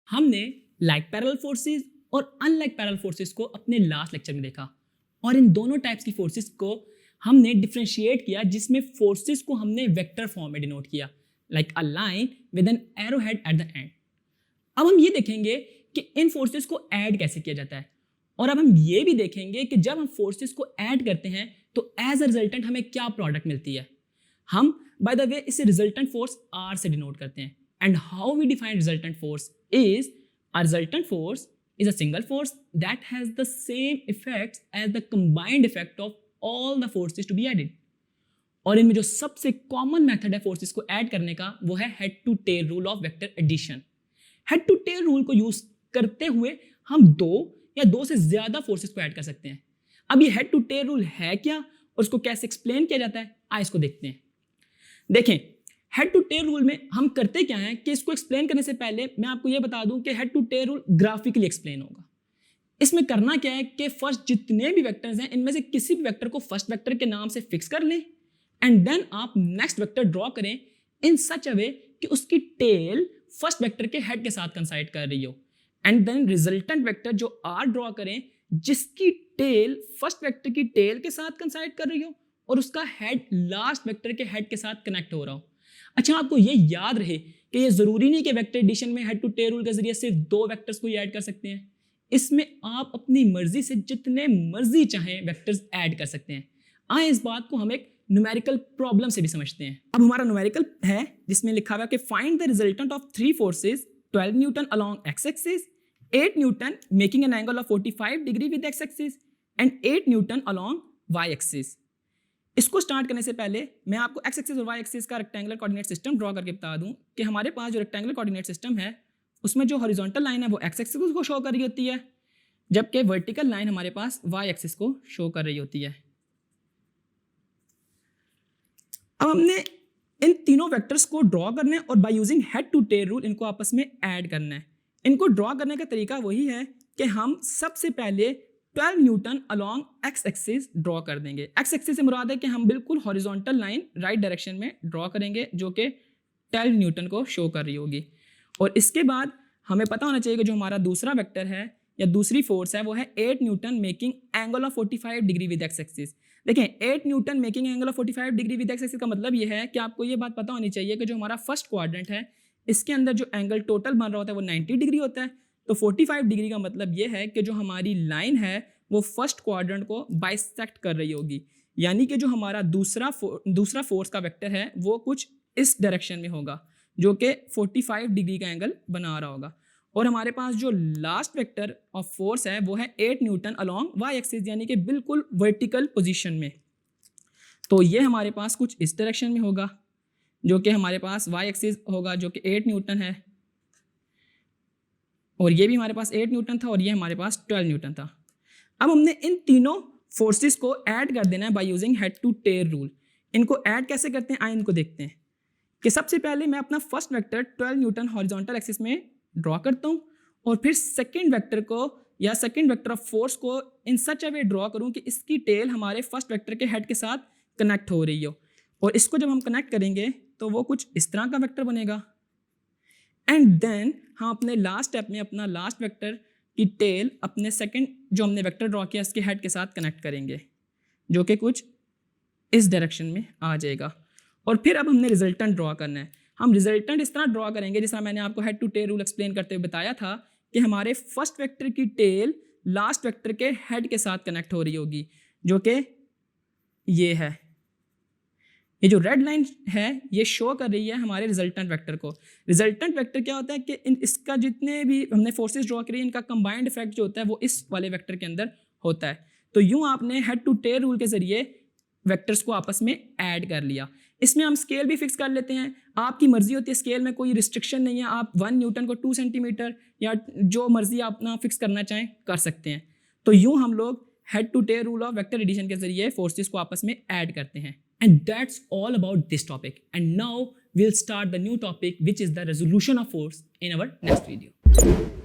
हमने like parallel forces और unlike parallel forces को अपने लास्ट लेक्चर में देखा और इन दोनों टाइप्स की फोर्सेस को हमने डिफरेंशिएट किया, जिसमें फोर्सेस को हमने वेक्टर फॉर्म में डिनोट किया, like a line with an arrow head at the end. अब हम ये देखेंगे कि इन फोर्सेस को ऐड कैसे किया जाता है, और अब हम ये भी देखेंगे कि जब हम फोर्सेस को ऐड करते हैं तो एज अ रिजल्टेंट हमें क्या प्रोडक्ट मिलती है। हम बाय द वे इसे रिजल्टेंट फोर्स आर से डिनोट करते हैं। And how we define resultant force is a resultant force is a single force that has the same effects as the combined effect of all the forces to be added। और इनमें जो सबसे common method है forces को add करने का वो है head to tail rule of vector addition. Head to tail rule को यूज करते हुए हम दो या दो से ज्यादा फोर्सेस को ऐड कर सकते हैं। अब ये हेड टू टेल रूल है क्या और उसको कैसे एक्सप्लेन किया जाता है, आइए इसको देखते हैं। देखें, हेड टू टेल रूल में हम करते क्या है कि इसको एक्सप्लेन करने से पहले मैं आपको यह बता दूं कि head to tail rule graphically explain होगा। इसमें करना क्या है कि फर्स्ट जितने भी वेक्टर्स हैं इनमें से किसी भी वेक्टर को फर्स्ट वेक्टर के नाम से फिक्स कर लें एंड देन आप नेक्स्ट वेक्टर ड्रॉ करें इन सच अ वे कि उसकी टेल फर्स्ट वेक्टर के हेड के साथ कंसाइड कर रही हो, एंड देन रिजल्टेंट वेक्टर जो आर ड्रॉ करें जिसकी टेल फर्स्ट वेक्टर की टेल के साथ कंसाइड कर रही हो और उसका हेड लास्ट वेक्टर के हेड के साथ कनेक्ट हो रहा हो। अच्छा, आपको ये याद रहे कि ये जरूरी नहीं कि वेक्टर एडिशन में हेड टू टेल रूल के जरिए सिर्फ दो वेक्टर्स को ही ऐड कर सकते हैं। इसमें आप अपनी मर्जी से जितने मर्जी चाहें वेक्टर्स ऐड कर सकते हैं। आए इस बात को हम एक न्यूमेरिकल प्रॉब्लम से भी समझते हैं। अब हमारा न्यूमेरिकल है जिसमें लिखा हुआ है कि find the resultant of three forces 12 newton along x axis, 8 newton making an angle of 45 degree with x axis and 8 newton along y axis. इसको स्टार्ट करने से पहले मैं आपको एक्स एक्सिस और वाई एक्सिस का रेक्टेंगुलर कोऑर्डिनेट सिस्टम ड्रॉ करके बता दूं कि हमारे पास जो रेक्टेंगुलर कोऑर्डिनेट सिस्टम है उसमें जो हॉरिजॉन्टल लाइन है वो एक्स एक्सिस को शो कर रही होती है, जबकि वर्टिकल लाइन हमारे पास वाई एक्सिस को शो कर रही होती है। अब हमने इन तीनों वेक्टर्स को ड्रॉ करना है और by using head to tail rule इनको आपस में ऐड करना है। इनको ड्रॉ करने का तरीका वही है कि हम सबसे पहले 12 newton along x axis draw कर देंगे। एक्स एक्सिस से मुराद है कि हम बिल्कुल हॉरिजॉन्टल लाइन राइट डायरेक्शन में ड्रॉ करेंगे जो कि 12 न्यूटन को शो कर रही होगी। और इसके बाद हमें पता होना चाहिए कि जो हमारा दूसरा वेक्टर है या दूसरी फोर्स है वो है 8 newton making angle of 45 degree with x axis. देखें, 8 newton making angle of 45 degree with x axis का मतलब ये है कि आपको ये बात पता होनी चाहिए कि जो हमारा फर्स्ट क्वाड्रेंट है इसके अंदर जो एंगल टोटल बन रहा होता है वो 90 डिग्री होता है। तो 45 डिग्री का मतलब ये है कि जो हमारी लाइन है वो फर्स्ट क्वाड्रेंट को बाइसेक्ट कर रही होगी, यानी कि जो हमारा दूसरा फोर्स का वेक्टर है वो कुछ इस डायरेक्शन में होगा जो कि 45 डिग्री का एंगल बना रहा होगा। और हमारे पास जो लास्ट वेक्टर ऑफ फोर्स है वो है 8 न्यूटन अलोंग वाई एक्सिस, यानी कि बिल्कुल वर्टिकल पोजीशन में। तो ये हमारे पास कुछ इस डायरेक्शन में होगा जो कि हमारे पास वाई एक्सिस होगा जो कि 8 न्यूटन है, और ये भी हमारे पास 8 न्यूटन था और ये हमारे पास 12 न्यूटन था। अब हमने इन तीनों फोर्सेस को ऐड कर देना है by using head to tail rule. इनको ऐड कैसे करते हैं आइए इनको देखते हैं। कि सबसे पहले मैं अपना first vector 12 Newton horizontal axis में ड्रॉ करता हूँ और फिर सेकंड वेक्टर को या सेकंड वेक्टर ऑफ फोर्स को इन सच अ वे ड्रॉ करूँ कि इसकी टेल हमारे फर्स्ट वेक्टर के हेड के साथ कनेक्ट हो रही हो, और इसको जब हम कनेक्ट करेंगे तो वो कुछ इस तरह का वेक्टर बनेगा। एंड देन हम अपने लास्ट स्टेप में अपना लास्ट वेक्टर की टेल अपने सेकंड जो हमने वेक्टर ड्रॉ किया इसके हेड के साथ कनेक्ट करेंगे जो कि कुछ इस डायरेक्शन में आ जाएगा। और फिर अब हमने रिजल्टेंट ड्रॉ करना है। हम रिजल्टेंट इस तरह ड्रॉ करेंगे जिस तरह मैंने आपको head to tail rule explain करते हुए बताया था कि हमारे फर्स्ट वेक्टर की टेल लास्ट वेक्टर के हेड के साथ कनेक्ट हो रही होगी जो कि ये है। ये जो रेड लाइन है ये शो कर रही है हमारे रिजल्टेंट वेक्टर को। रिजल्टेंट वेक्टर क्या होता है कि इसका जितने भी हमने फोर्सेस ड्रॉ करी इनका कंबाइंड इफेक्ट जो होता है वो इस वाले वेक्टर के अंदर होता है। तो यूं आपने हेड टू टेल रूल के जरिए वेक्टर्स को आपस में ऐड कर लिया। इसमें हम स्केल भी फिक्स कर लेते हैं, आपकी मर्जी होती है, स्केल में कोई रिस्ट्रिक्शन नहीं है, आप 1 न्यूटन को 2 सेंटीमीटर या जो मर्जी आप अपना फिक्स करना चाहें कर सकते हैं। तो यूं हम लोग head to tail rule of vector addition के जरिए फोर्सेस को आपस में ऐड करते हैं। And that's all about this topic. And now we'll start the new topic, which is the resolution of force in our next video.